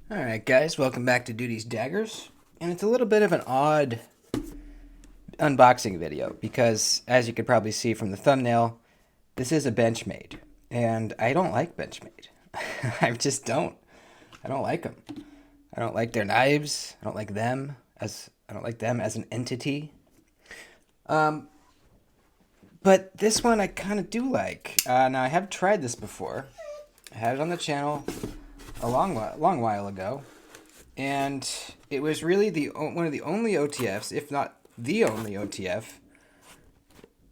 Alright guys, welcome back to Duty's Daggers. And it's a little bit of an odd unboxing video because, as you could probably see from the thumbnail, this is a Benchmade. And I don't like Benchmade. I just don't. I don't like them. I don't like their knives. I don't like them as an entity. But this one I kind of do like. Now I have tried this before. I had it on the channel a long while ago, and it was really one of the only OTFs, if not the only OTF,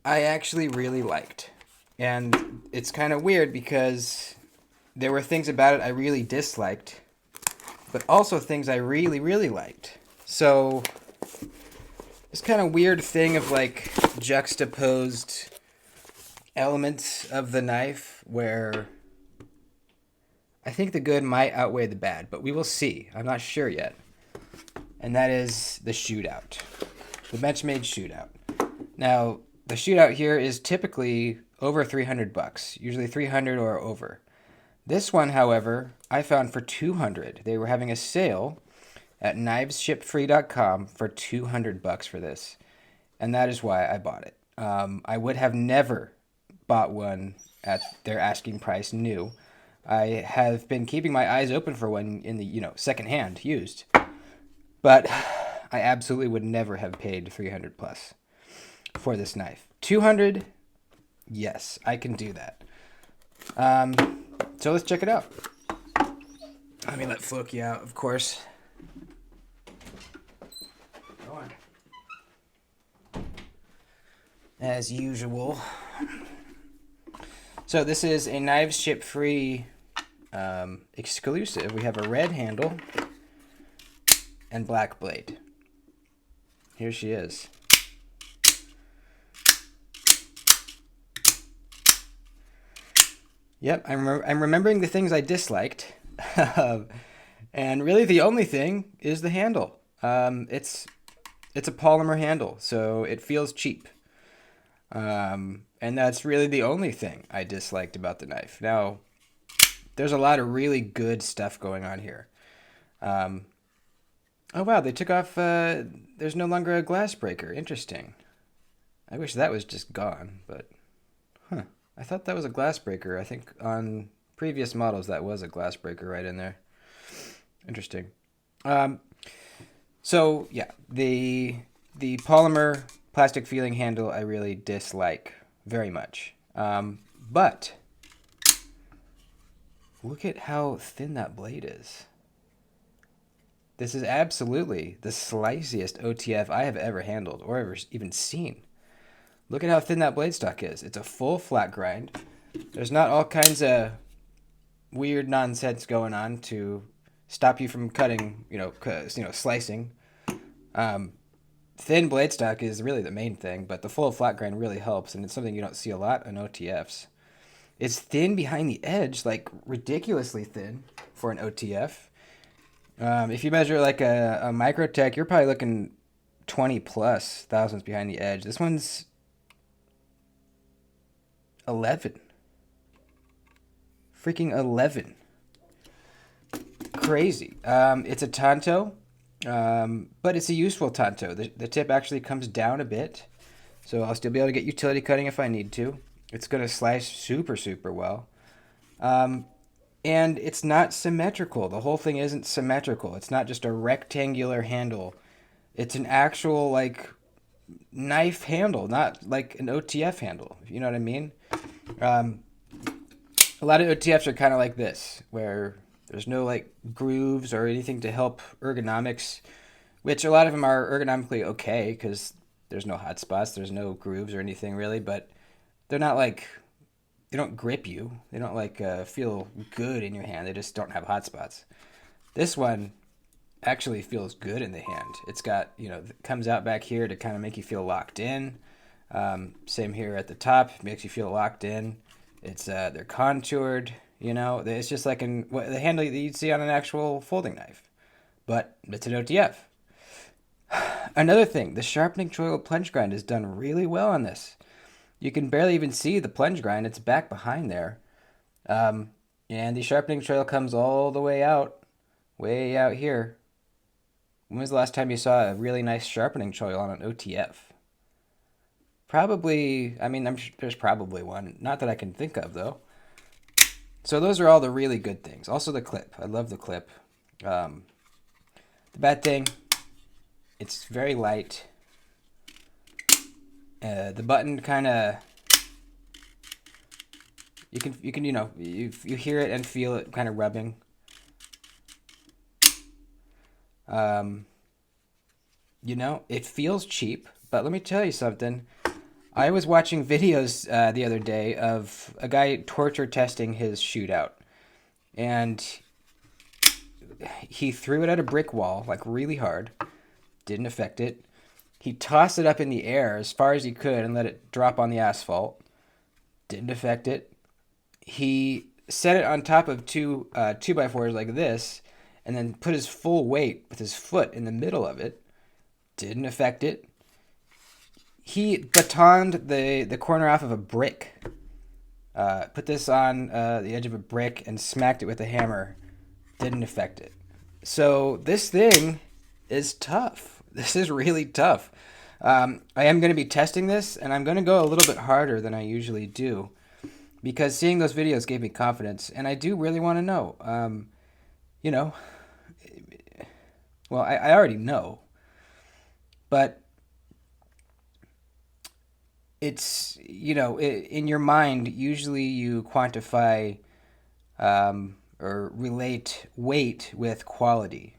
I actually really liked. And it's kind of weird because there were things about it I really disliked, but also things I really, really liked. So this kind of weird thing of like juxtaposed elements of the knife where I think the good might outweigh the bad, but we will see. I'm not sure yet. And that is the shootout. The Benchmade shootout. Now, the shootout here is typically over $300, usually 300 or over. This one, however, I found for 200. They were having a sale at knivesshipfree.com for $200 for this. And that is why I bought it. I would have never bought one at their asking price new. I have been keeping my eyes open for one in the, secondhand, used. But I absolutely would never have paid 300 plus for this knife. 200, yes, I can do that. So let's check it out. Let me let Floki out, of course. Go on. As usual. So this is a Knives Ship Free exclusive. We have a red handle and black blade. Here she is. Yep, I'm remembering the things I disliked. And really the only thing is the handle. It's a polymer handle, so it feels cheap. And that's really the only thing I disliked about the knife. Now, there's a lot of really good stuff going on here. Oh wow, they took off, there's no longer a glass breaker. Interesting. I wish that was just gone, but, I thought that was a glass breaker. I think on previous models that was a glass breaker right in there. Interesting. So yeah, the polymer plastic feeling handle I really dislike very much. But look at how thin that blade is. This is absolutely the sliciest OTF I have ever handled or ever even seen. Look at how thin that blade stock is. It's a full flat grind. There's not all kinds of weird nonsense going on to stop you from cutting, slicing. Thin blade stock is really the main thing, but the full flat grind really helps, and it's something you don't see a lot on OTFs. It's thin behind the edge, like ridiculously thin for an OTF. If you measure like a Microtech, you're probably looking 20 plus thousandths behind the edge. This one's 11. Freaking 11. Crazy. It's a tanto, but it's a useful tanto. The tip actually comes down a bit, so I'll still be able to get utility cutting if I need to. It's going to slice super, super well. And it's not symmetrical. The whole thing isn't symmetrical. It's not just a rectangular handle. It's an actual, like, knife handle, not like an OTF handle. You know what I mean? A lot of OTFs are kind of like this, where there's no, like, grooves or anything to help ergonomics, which a lot of them are ergonomically okay because there's no hot spots, there's no grooves or anything really, but they're not like... They don't grip you. They don't like feel good in your hand. They just don't have hot spots. This one actually feels good in the hand. It's got, it comes out back here to kind of make you feel locked in. Same here at the top, makes you feel locked in. It's they're contoured. It's just like the handle that you'd see on an actual folding knife, but it's an OTF. Another thing, the sharpening choil plunge grind is done really well on this. You can barely even see the plunge grind. It's back behind there. And the sharpening trail comes all the way out way out here. When was the last time you saw a really nice sharpening choil on an OTF? Probably, I mean, there's probably one. Not that I can think of, though. So those are all the really good things. Also the clip. I love the clip. The bad thing, it's very light. The button kind of, you can you hear it and feel it kind of rubbing. It feels cheap, but let me tell you something. I was watching videos the other day of a guy torture testing his shootout, and he threw it at a brick wall like really hard, didn't affect it. He tossed it up in the air as far as he could and let it drop on the asphalt, didn't affect it. He set it on top of two 2x4s like this, and then put his full weight with his foot in the middle of it, didn't affect it. He batoned the corner off of a brick. Put this on the edge of a brick and smacked it with a hammer. Didn't affect it. So this thing is tough. This is really tough. I am going to be testing this, and I'm going to go a little bit harder than I usually do, because seeing those videos gave me confidence, and I do really want to know. Well, I already know, but it's, in your mind, usually you quantify or relate weight with quality,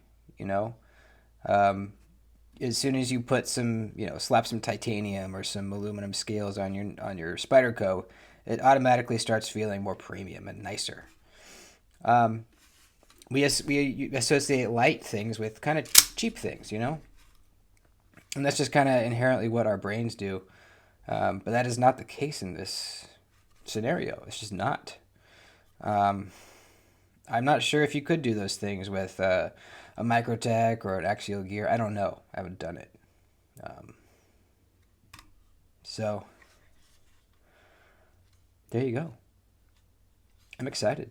as soon as you put some, slap some titanium or some aluminum scales on your Spyderco, it automatically starts feeling more premium and nicer. We associate light things with kind of cheap things, and that's just kind of inherently what our brains do. But that is not the case in this scenario. It's just not. I'm not sure if you could do those things with a Microtech or an axial gear. I don't know. I haven't done it. So there you go. I'm excited.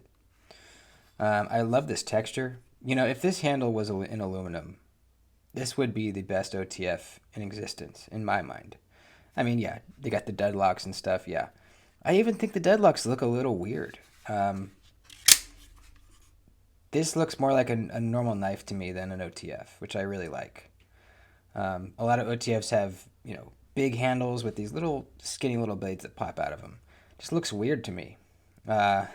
I love this texture. If this handle was in aluminum, this would be the best OTF in existence, in my mind. I mean, yeah, they got the deadlocks and stuff, yeah. I even think the deadlocks look a little weird. This looks more like a normal knife to me than an OTF, which I really like. A lot of OTFs have, big handles with these little skinny little blades that pop out of them. Just looks weird to me. But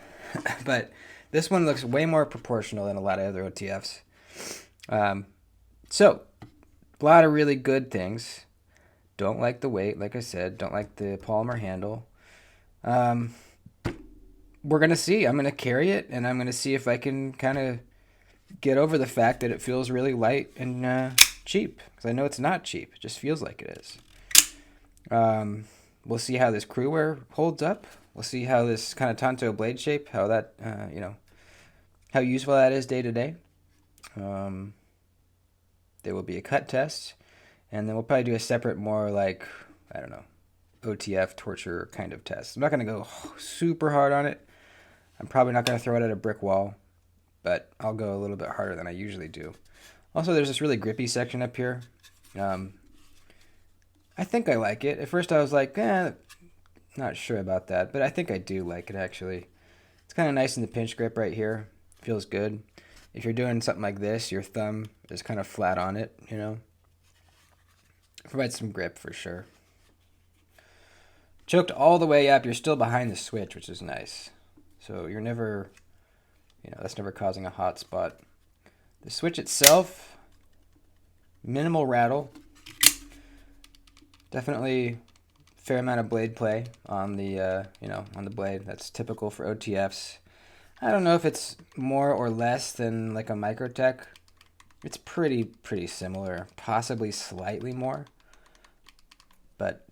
this one looks way more proportional than a lot of other OTFs. So, a lot of really good things. Don't like the weight, like I said. Don't like the polymer handle. We're going to see. I'm going to carry it, and I'm going to see if I can kind of get over the fact that it feels really light and cheap. Because I know it's not cheap. It just feels like it is. We'll see how this crew wear holds up. We'll see how this kind of Tonto blade shape, how that, how useful that is day to day. There will be a cut test. And then we'll probably do a separate, more like, I don't know, OTF torture kind of test. I'm not going to go super hard on it. I'm probably not going to throw it at a brick wall, but I'll go a little bit harder than I usually do. Also, there's this really grippy section up here. I think I like it. At first I was like, not sure about that, but I think I do like it actually. It's kind of nice in the pinch grip right here. Feels good. If you're doing something like this, your thumb is kind of flat on it, Provides some grip for sure. Choked all the way up, you're still behind the switch, which is nice. So you're never, that's never causing a hot spot. The switch itself, minimal rattle. Definitely fair amount of blade play on the, on the blade. That's typical for OTFs. I don't know if it's more or less than like a Microtech. It's pretty similar, possibly slightly more. But,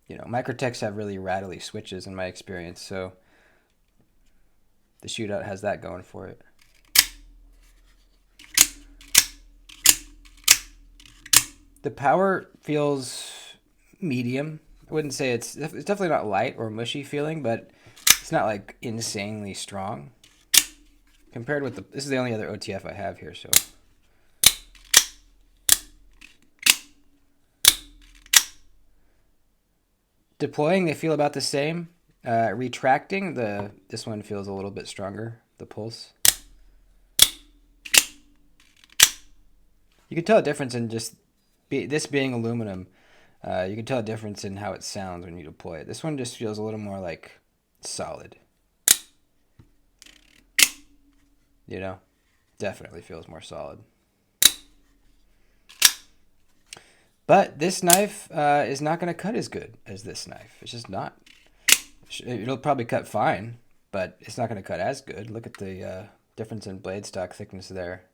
Microtechs have really rattly switches in my experience, so the shootout has that going for it. The power feels medium. I wouldn't say it's definitely not light or mushy feeling, but it's not like insanely strong compared with this is the only other OTF I have here, so. Deploying, they feel about the same. Retracting, this one feels a little bit stronger, the pulse. You can tell a difference in just this being aluminum. You can tell a difference in how it sounds when you deploy it. This one just feels a little more like solid. You know, definitely feels more solid. But this knife is not going to cut as good as this knife. It's just not. It'll probably cut fine, but it's not going to cut as good. Look at the difference in blade stock thickness there.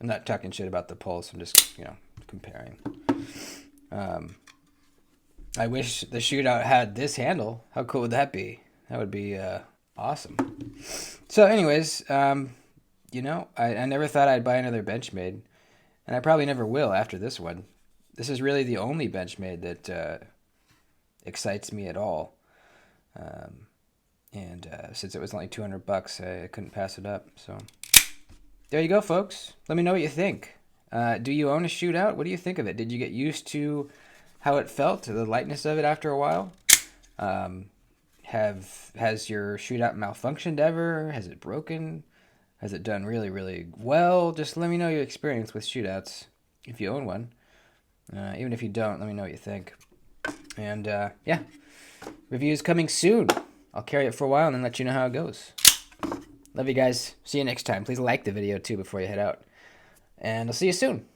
I'm not talking shit about the pulse. I'm just, you know, comparing. I wish the shootout had this handle. How cool would that be? That would be awesome. So anyways, you know, I never thought I'd buy another Benchmade. And I probably never will after this one. This is really the only Benchmade that excites me at all. Since it was only $200, I couldn't pass it up. So there you go, folks. Let me know what you think. Do you own a shootout? What do you think of it? Did you get used to how it felt, the lightness of it after a while? Has your shootout malfunctioned ever? Has it broken? Has it done really, really well? Just let me know your experience with shootouts if you own one. Even if you don't, let me know what you think. And yeah, reviews coming soon. I'll carry it for a while and then let you know how it goes. Love you guys. See you next time. Please like the video too before you head out. And I'll see you soon.